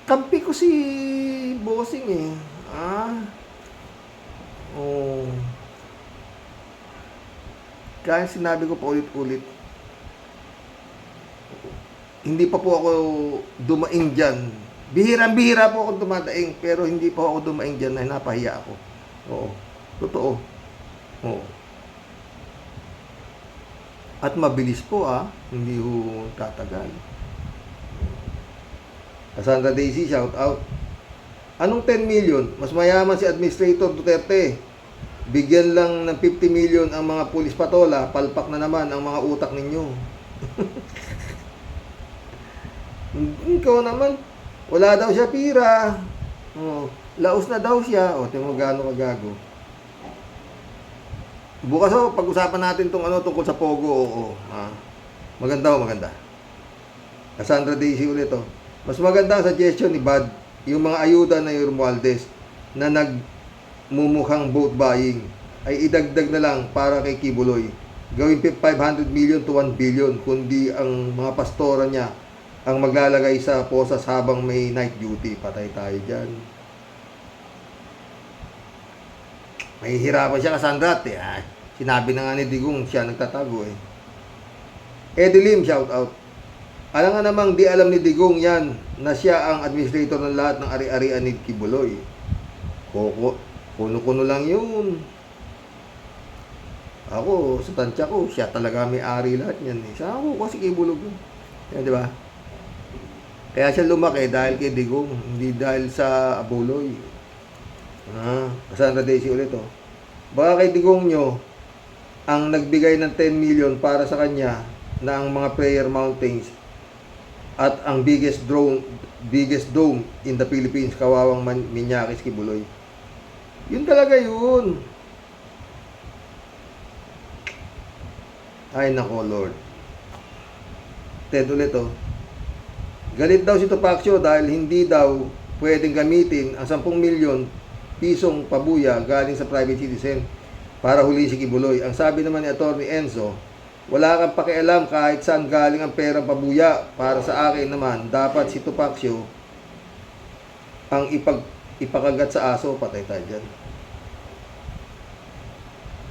Kampi ko si Bossing eh. Kaya sinabi ko pa ulit-ulit, hindi pa po ako dumaing dyan. Bihirang-bihira po ako dumadaing, pero hindi pa ako dumaing dyan na napahiya ako. Oo. Totoo. Oo. At mabilis po hindi ho tatagal. Cassandra Daisy, shout out. Anong 10 million? Mas mayaman si Administrator Duterte. Bigyan lang ng 50 million ang mga pulis patola, palpak na naman ang mga utak ninyo. Ikaw naman, wala daw siya pira. Laos na daw siya. Tingnan mo gaano kagago. Bukas pag-usapan natin tungkol sa Pogo. Maganda. Cassandra Daisy ulit Mas maganda ang suggestion ni Bad, yung mga ayuda na yung Romualdez na nagmumukhang vote buying ay idagdag na lang para kay Kibuloy. Gawin 500 million to 1 billion kundi ang mga pastora niya ang maglalagay sa posas habang may night duty. Patay tayo dyan. Mahihirapan siya Cassandra sinabi na nga ni Digong siya nagtatago Edelim, shout out. Alam nga namang di alam ni Digong yan na siya ang administrator ng lahat ng ari-arian ni Kibuloy. Kuno-kuno lang yun. Ako, sa tansya ko, siya talaga may-ari lahat yan Sa ako kasi Kibuloy yan, di ba? Kaya siya lumaki dahil kay Digong, hindi dahil sa Abuloy. Cassandra Daisy ulit Baka kay Digong nyo ang nagbigay ng 10 million para sa kanya na ang mga prayer mountains at ang biggest dome in the Philippines, kawawang Minyakis Kibuloy. Yun talaga yun. Ay nako Lord. Ted ulit Galit daw si Topacio dahil hindi daw pwedeng gamitin ang 10 milyon pisong pabuya galing sa private citizen para huli si Kibuloy. Ang sabi naman ni Atty. Enzo, wala kang pakialam kahit saan galing ang perang pabuya. Para sa akin naman, dapat si Topacio ang ipakagat sa aso. Patay tayo dyan.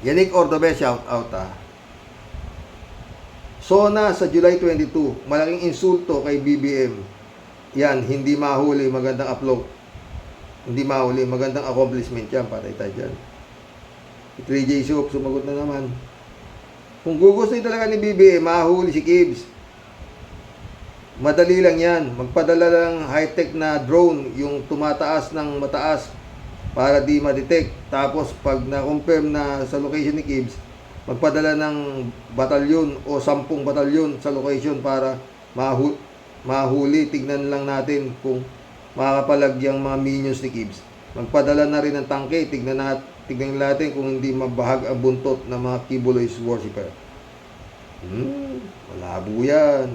Yannick Ordobe, shout out Sona sa July 22, malaking insulto kay BBM. Yan, hindi mahuli, magandang upload. Hindi mahuli, magandang accomplishment yan. Patay tayo dyan. 3J Soup, sumagot na naman. Kung gugustuhin talaga ni BBM, mahuli si Gibbs. Madali lang yan. Magpadala lang high-tech na drone, yung tumataas ng mataas para di ma-detect. Tapos pag na-confirm na sa location ni Gibbs, magpadala ng batalyon o 10 batalyon sa location para mahuli. Tignan lang natin kung makakapalag yung mga minions ni Gibbs. Magpadala na rin ng tangke. Tignan natin kung hindi mabahag ang buntot ng mga Kibuloy's worshipper. Malabo yan.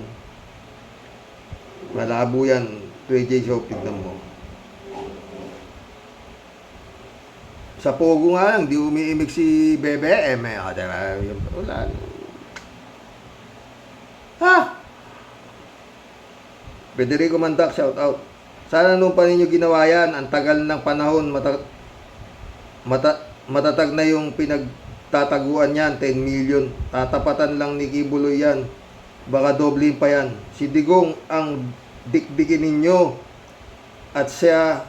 Malabo yan. 3J Show, tignan mo. Sa Pogo nga lang, di umiimik si BBM. Diba? Wala. Ha? Federico Mandak, shout out. Sana nung pa ninyo ginawa yan, ang tagal ng panahon, matatag na yung pinagtataguan yan, 10 million. Tatapatan lang ni Kibuloy yan. Baka doble pa yan. Si Digong ang dikdikin ninyo at sa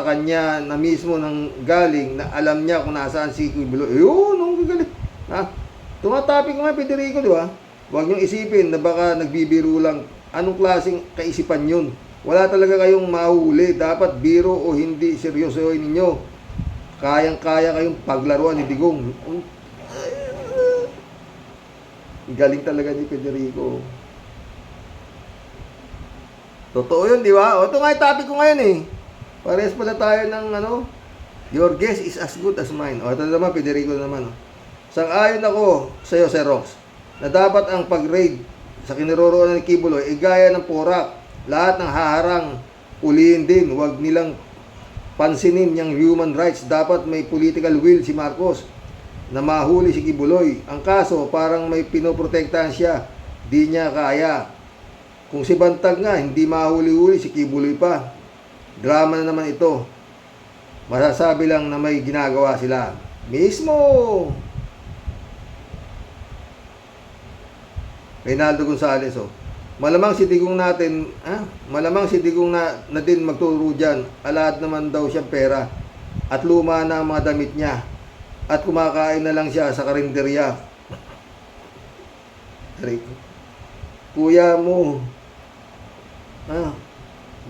kanya na mismo nang galing na alam niya kung nasaan si Kibuloy. Ayun, ang galing. Ha? Tumatapik nga Federico, di ba? Huwag niyong isipin na baka nagbibiro lang. Anong klaseng kaisipan yun? Wala talaga kayong mahuli. Dapat biro o hindi, seryosohin ninyo. Kayang-kaya kayong paglaruan ni Digong. Galing talaga ni Federico. Totoo yun, di ba? O, ito nga yung topic ko ngayon eh. Parehas pala tayo ng your guess is as good as mine. O, ito naman, Federico naman. Sang-ayon ako sa iyo, Sir Rox, na dapat ang pag-raid sa kiniroroonan ni Kibuloy ay gaya ng porak. Lahat ng haharang, ulihin din. Huwag nilang pansinin yung human rights. Dapat may political will si Marcos na mahuli si Kibuloy. Ang kaso, parang may pinoprotektahan siya. Di niya kaya. Kung si Bantag nga, hindi mahuli-huli, si Kibuloy pa. Drama na naman ito. Masasabi lang na may ginagawa sila. Mismo! Reynaldo Gonzales, malamang si Digong natin, malamang si Digong na din magturo dyan. Alaad naman daw siya pera at luma na ang mga damit niya at kumakain na lang siya sa karinderya. Kuya mo,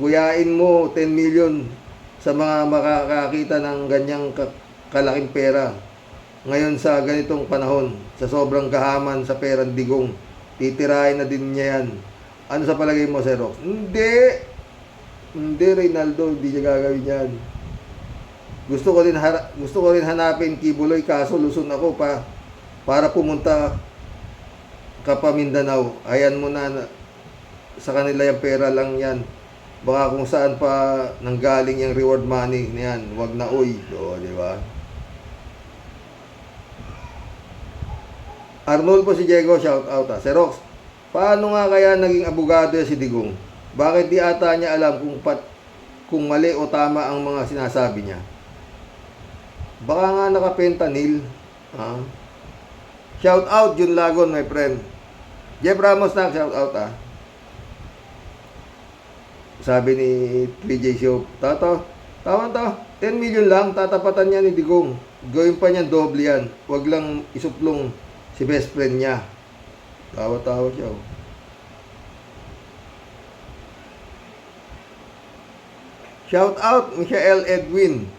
guyain mo 10 million sa mga makakakita ng ganyang kalaking pera. Ngayon sa ganitong panahon, sa sobrang kahaman sa perang Digong, titirahin na din niya yan. Ano sa palagay mo, Sir Rox? Hindi, Reynaldo, hindi niya gagawin yan. Gusto ko rin hanapin Kibuloy, kaso lusun ako para pumunta ka pa Mindanao. Ayan mo na sa kanila yung pera lang yan. Baka kung saan pa nanggaling yung reward money na yan. Wag na uy. O, di ba? Arnold po si Diego, shout out ha. Sir Rox, paano nga kaya naging abogado si Digong? Bakit di ata niya alam kung mali o tama ang mga sinasabi niya? Baka nga naka-fentanyl. Shout out Jun Lagon, my friend. Jeff Ramos na, shout out ha. Sabi ni 3J Show, tama 10 million lang, tatapatan niya ni Digong. Gawin pa niya doble yan. Huwag lang isuplong si best friend niya. Tawa-tawa siya. Shout out Michael Edwin.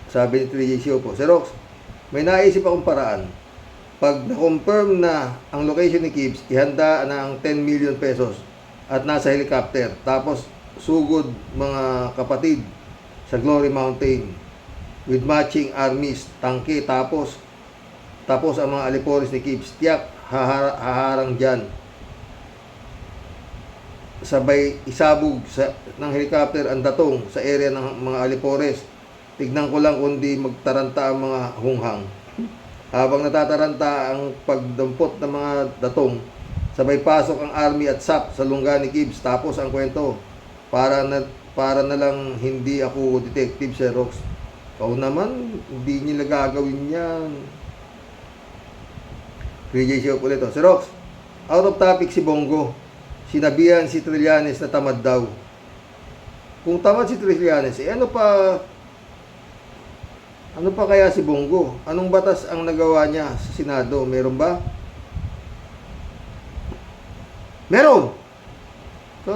Sabi ni 3J Show po, Sir Rox, may naisip akong paraan. Pag na-confirm na ang location ni Kibbs, ihanda na ang 10 million pesos at nasa helicopter. Tapos sugod mga kapatid sa Glory Mountain with matching armies, tangke, tapos ang mga alipores ni Kibbs, tiyak haharang dyan. Sabay isabog ng helicopter ang datong sa area ng mga alipores. Tignan ko lang kundi magtaranta ang mga hunghang. Habang natataranta ang pagdampot ng mga datong, sabay pasok ang army at SAP sa lungga ni Kibbs. Tapos ang kwento, para na lang hindi ako detective, Sir Rox. Ikaw naman, hindi nila gagawin yan. 3J Show ulit. Sir Rox, out of topic si Bongo. Sinabihan si Trillanes na tamad daw. Kung tamad si Trillanes, ano pa kaya si Bongo? Anong batas ang nagawa niya sa Senado? Meron ba? Meron! So,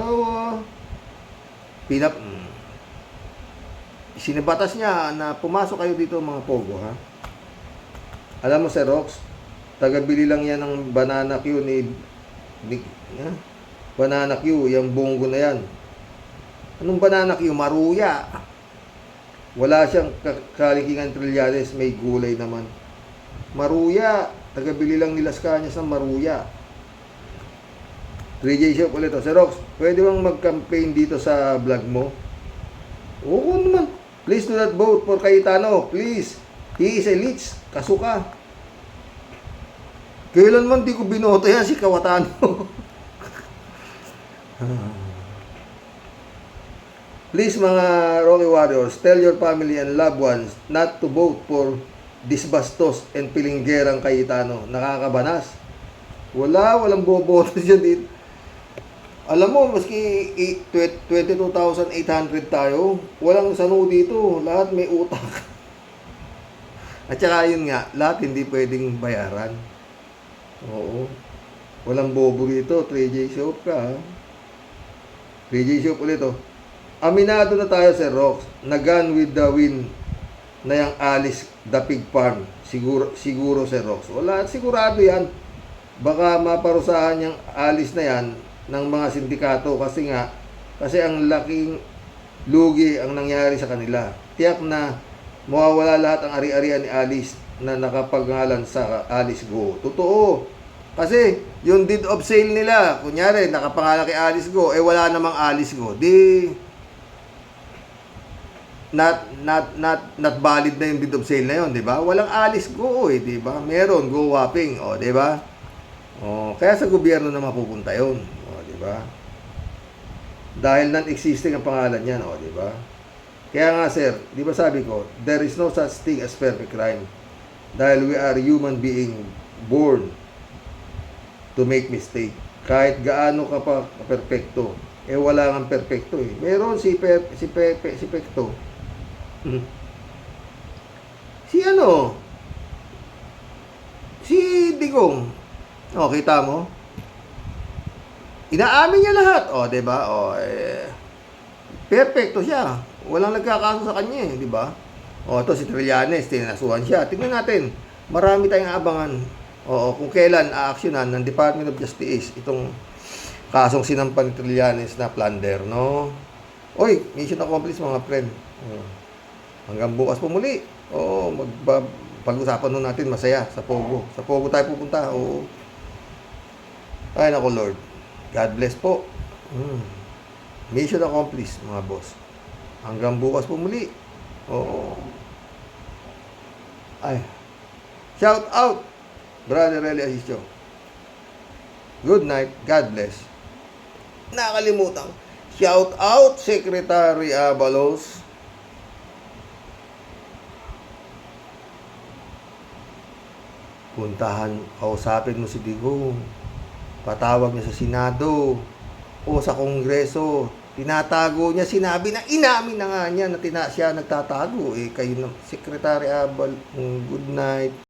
sinibatas niya na pumasok kayo dito mga pogo, ha? Alam mo, Sir Rox, tagabili lang yan ng banana Q banana Q, yung Bongo na yan. Anong banana Q? Maruya. Wala siyang kalikingan Trillanes, may gulay naman. Maruya. Tagabili lang nila sa kanya sa Maruya. 3J Shop ulit. Sir Rox, pwede bang mag-campaign dito sa vlog mo? Oo naman. Please do not vote for Cayetano. Please. He is a leech. Kasuka. Kailanman di ko binoto yan si Kawatano. Please mga Rocky Warriors, tell your family and loved ones not to vote for disbastos and pilinggerang Cayetano. Nakakabanas. Walang boboto dyan dito. Alam mo, maski 22,800 tayo, walang sano dito. Lahat may utak. At saka yun nga, lahat hindi pwedeng bayaran. Oo. Walang bobo dito. 3J Shop ka, ha? 3J Shop ulit, oh. Aminado na tayo, Sir Rox. Na Gone with the Wind na yung Alice the Pig Farm. Siguro, Sir Rox. Wala, sigurado yan. Baka maparusahan yung Alice na yan ng mga sindikato kasi ang laking lugi ang nangyari sa kanila. Tiyak na mawawala lahat ang ari-arian ni Alice na nakapagngalan sa Alice Go. Totoo. Kasi yung deed of sale nila, kunyari nakapangalan kay Alice Go, wala namang Alice Go. Di not valid na yung deed of sale na yun, di ba? Walang Alice Go, di ba? Meron Go Waping, di ba? Kaya sa gobyerno na mapupunta yun, di ba? Dahil non-existing ang pangalan niyan, di ba? Kaya nga, sir, di ba sabi ko, there is no such thing as perfect crime. Dahil we are human being born to make mistake. Kahit gaano ka pa perfecto, wala kang perfecto, eh. Meron si Pekto. Si Digong. Kita mo? Inaamin niya lahat. Di ba? Perfecto siya. Walang nagkakaso sa kanya, di ba? Ito si Trillanes, tinasuhan siya. Tingnan natin. Marami tayong abangan. Kung kailan aaksyonan ng Department of Justice itong kasong sinampan ni Trillanes na plunder, no? Mission accomplished, mga friend. Hanggang bukas po muli. Pag-usapan nun natin masaya sa Pogo. Sa Pogo tayo pupunta. Ay, naku Lord. God bless po. Mission accomplished, mga boss. Hanggang bukas po muli. Shout out, Brother Eli Asisio. Good night. God bless. Nakalimutan. Shout out, Secretary Abalos. Puntahan, kausapin mo si Digong. Patawag niya sa Senado o sa Kongreso. Tinatago niya, sinabi na inamin na nga niya na siya nagtatago. Kayo na, Secretary Abal, good night.